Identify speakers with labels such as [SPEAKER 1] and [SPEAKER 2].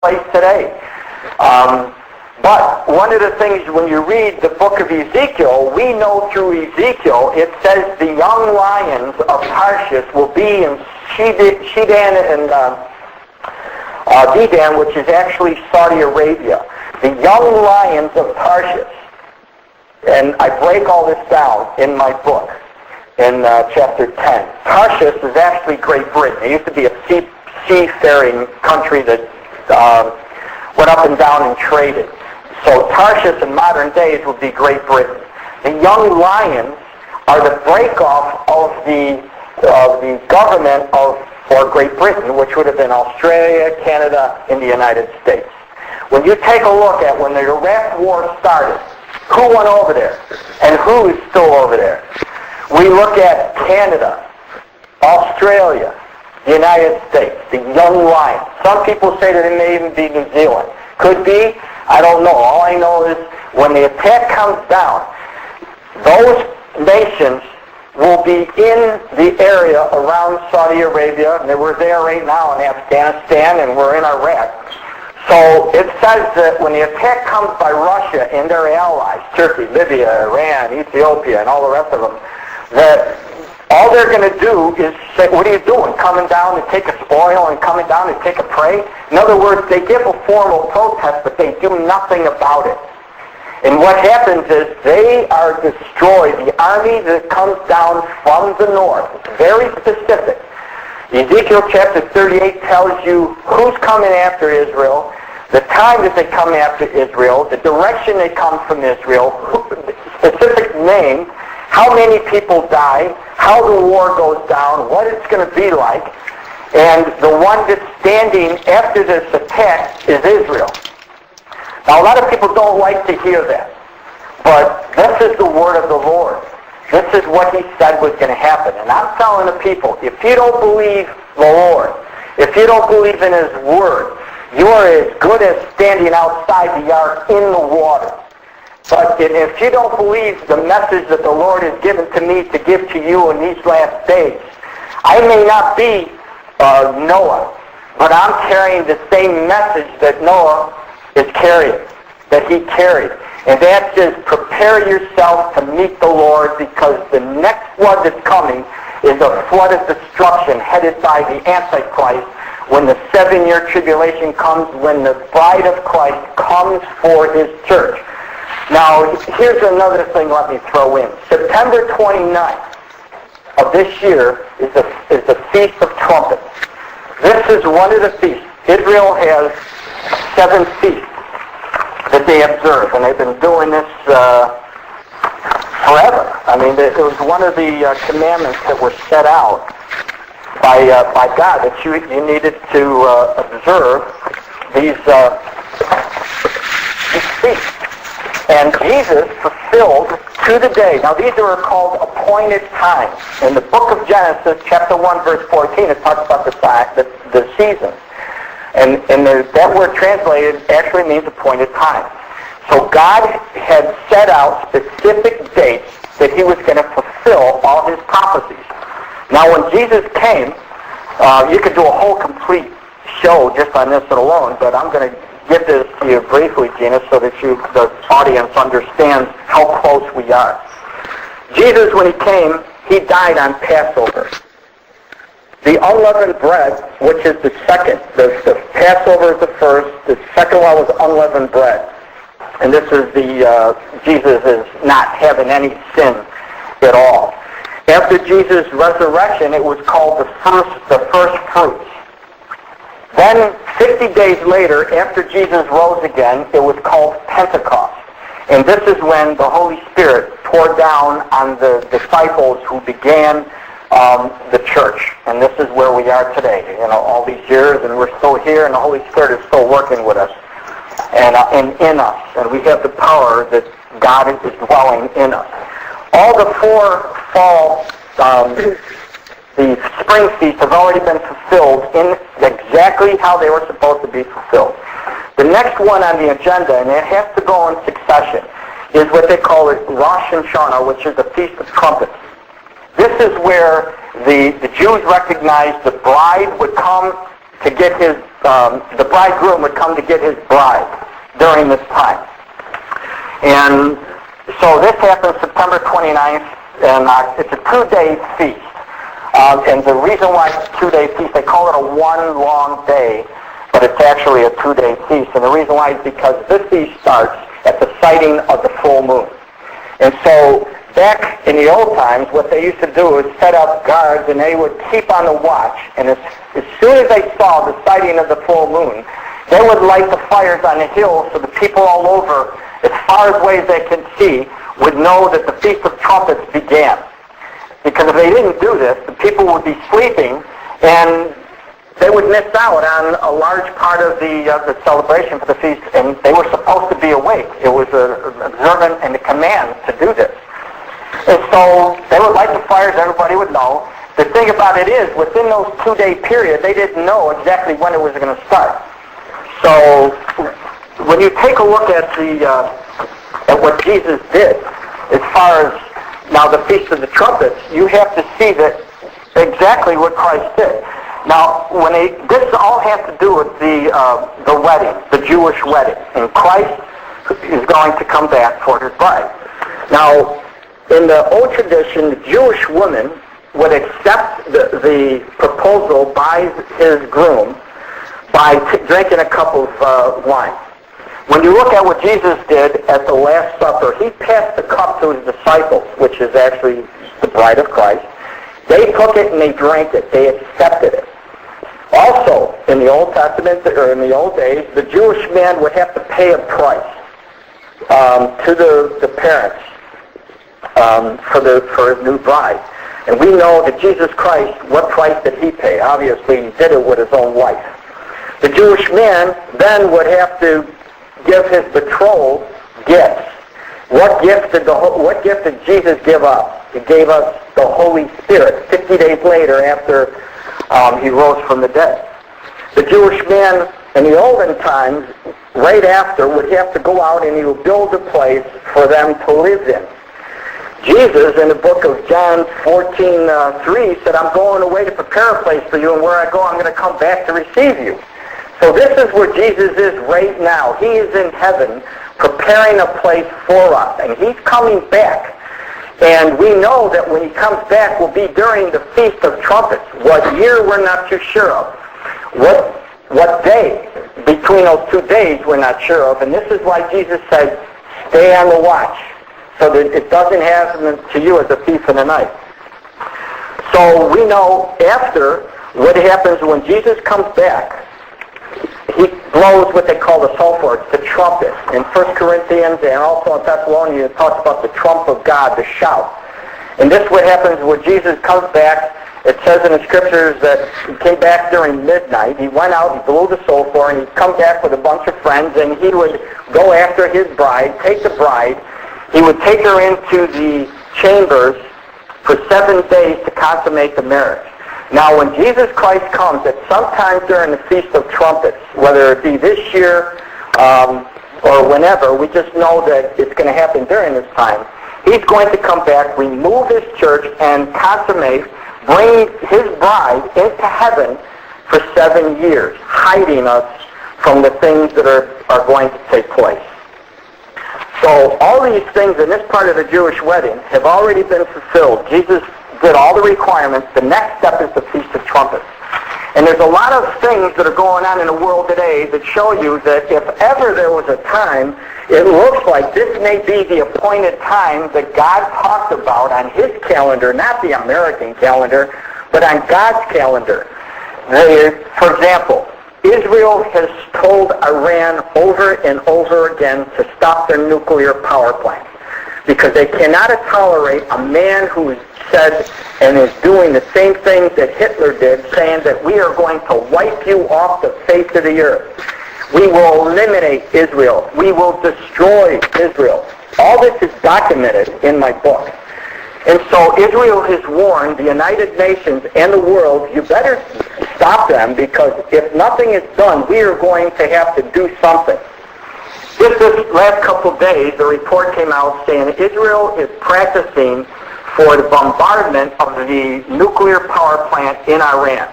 [SPEAKER 1] place today. But one of the things when you read the book of Ezekiel, we know through Ezekiel, it says the young lions of Tarshish will be in Shidan and Dedan, which is actually Saudi Arabia. The young lions of Tarshish. And I break all this down in my book in chapter 10. Tarshish is actually Great Britain. It used to be a seafaring country that went up and down and traded. So Tarshish in modern days would be Great Britain. The young lions are the break-off of the government for Great Britain, which would have been Australia, Canada, and the United States. When you take a look at when the Iraq War started, who went over there and who is still over there? We look at Canada, Australia, the United States, the young lions. Some people say that it may even be New Zealand. Could be. I don't know. All I know is when the attack comes down, those nations will be in the area around Saudi Arabia, and we're there right now in Afghanistan, and we're in Iraq. So it says that when the attack comes by Russia and their allies, Turkey, Libya, Iran, Ethiopia, and all the rest of them, that all they're going to do is say, what are you doing? Coming down to take a spoil and coming down to take a prey? In other words, they give a formal protest, but they do nothing about it. And what happens is they are destroyed. The army that comes down from the north, very specific. Ezekiel chapter 38 tells you who's coming after Israel, the time that they come after Israel, the direction they come from Israel, specific name, how many people die, how the war goes down, what it's going to be like, and the one that's standing after this attack is Israel. Now, a lot of people don't like to hear that, but this is the word of the Lord. This is what he said was going to happen. And I'm telling the people, if you don't believe the Lord, if you don't believe in his word, you are as good as standing outside the ark in the water. But if you don't believe the message that the Lord has given to me to give to you in these last days, I may not be Noah, but I'm carrying the same message that Noah is carrying, that he carried. And that is prepare yourself to meet the Lord, because the next flood that's coming is a flood of destruction headed by the Antichrist when the 7-year tribulation comes, when the bride of Christ comes for his church. Now, here's another thing let me throw in. September 29th of this year is the Feast of Trumpets. This is one of the feasts. Israel has 7 feasts that they observe, and they've been doing this forever. I mean, it was one of the commandments that were set out by God, that you needed to observe these feasts. And Jesus fulfilled to the day. Now, these are called appointed times. In the book of Genesis, chapter 1, verse 14, it talks about the seasons. And that word translated actually means appointed time. So God had set out specific dates that he was going to fulfill all his prophecies. Now when Jesus came, you could do a whole complete show just on this alone, but I'm going to give this to you briefly, Gina, so that the audience understands how close we are. Jesus, when he came, he died on Passover. The unleavened bread, which is the second, the Passover is the first, the second one was unleavened bread. And this is Jesus is not having any sin at all. After Jesus' resurrection, it was called the first fruits. Then 50 days later, after Jesus rose again, it was called Pentecost. And this is when the Holy Spirit poured down on the disciples who began the church. And this is where we are today, all these years, and we're still here, and the Holy Spirit is still working with us and in us. And we have the power that God is dwelling in us. All the 4 fall, the spring feasts have already been fulfilled in exactly how they were supposed to be fulfilled. The next one on the agenda, and it has to go in succession, is what they call it Rosh Hashanah, which is the Feast of Trumpets. This is where the Jews recognized the bride would come to get his the bridegroom would come to get his bride during this time. And so this happens September 29th, and it's a 2-day feast. And the reason why it's a 2-day feast, they call it a one long day, but it's actually a 2-day feast. And the reason why is because this feast starts at the sighting of the full moon. And so back in the old times, what they used to do is set up guards, and they would keep on the watch. And as soon as they saw the sighting of the full moon, they would light the fires on the hills so the people all over, as far away as they can see, would know that the Feast of Trumpets began. Because if they didn't do this, the people would be sleeping, and they would miss out on a large part of the celebration for the feast, and they were supposed to be awake. It was an observant and a command to do this. And so they would light the fires, everybody would know. The thing about it is, within those 2-day period, they didn't know exactly when it was going to start. So when you take a look at at what Jesus did, as far as now the Feast of the Trumpets, you have to see that exactly what Christ did. Now, this all has to do with the wedding, the Jewish wedding, and Christ is going to come back for his bride. Now, in the old tradition, the Jewish woman would accept the proposal by his groom by drinking a cup of wine. When you look at what Jesus did at the Last Supper, he passed the cup to his disciples, which is actually the bride of Christ. They took it and they drank it. They accepted it. Also, in the Old Testament, or in the old days, the Jewish man would have to pay a price to the parents for his new bride. And we know that Jesus Christ, what price did he pay? Obviously, he did it with his own life. The Jewish man then would have to give his betrothed gifts. What gift did Jesus give us? He gave us the Holy Spirit 50 days later after he rose from the dead. The Jewish man in the olden times, right after, would have to go out and he would build a place for them to live in. Jesus, in the book of John 14:3, said, "I'm going away to prepare a place for you, and where I go, I'm going to come back to receive you." So this is where Jesus is right now. He is in heaven preparing a place for us, and he's coming back. And we know that when he comes back will be during the Feast of Trumpets. What year, we're not too sure of. What day between those 2 days, we're not sure of. And this is why Jesus said, stay on the watch, so that it doesn't happen to you as a thief in the night. So we know after what happens when Jesus comes back, he blows what they call the shofar, the trumpet. In 1 Corinthians and also in Thessalonians, it talks about the trump of God, the shout. And this is what happens when Jesus comes back. It says in the scriptures that he came back during midnight. He went out and blew the shofar, and he'd come back with a bunch of friends, and he would go after his bride, take the bride. He would take her into the chambers for 7 days to consummate the marriage. Now, when Jesus Christ comes, at some time during the Feast of Trumpets, whether it be this year or whenever, we just know that it's going to happen during this time, he's going to come back, remove his church, and consummate, bring his bride into heaven for 7 years, hiding us from the things that are going to take place. So all these things in this part of the Jewish wedding have already been fulfilled. Jesus did all the requirements. The next step is the Feast of Trumpets. And there's a lot of things that are going on in the world today that show you that if ever there was a time, it looks like this may be the appointed time that God talked about on his calendar, not the American calendar, but on God's calendar. For example, Israel has told Iran over and over again to stop their nuclear power plants because they cannot tolerate a man who is said and is doing the same things that Hitler did, saying that we are going to wipe you off the face of the earth. We will eliminate Israel. We will destroy Israel. All this is documented in my book. And so Israel has warned the United Nations and the world, you better stop them, because if nothing is done, we are going to have to do something. Just this last couple of days, a report came out saying Israel is practicing for the bombardment of the nuclear power plant in Iran.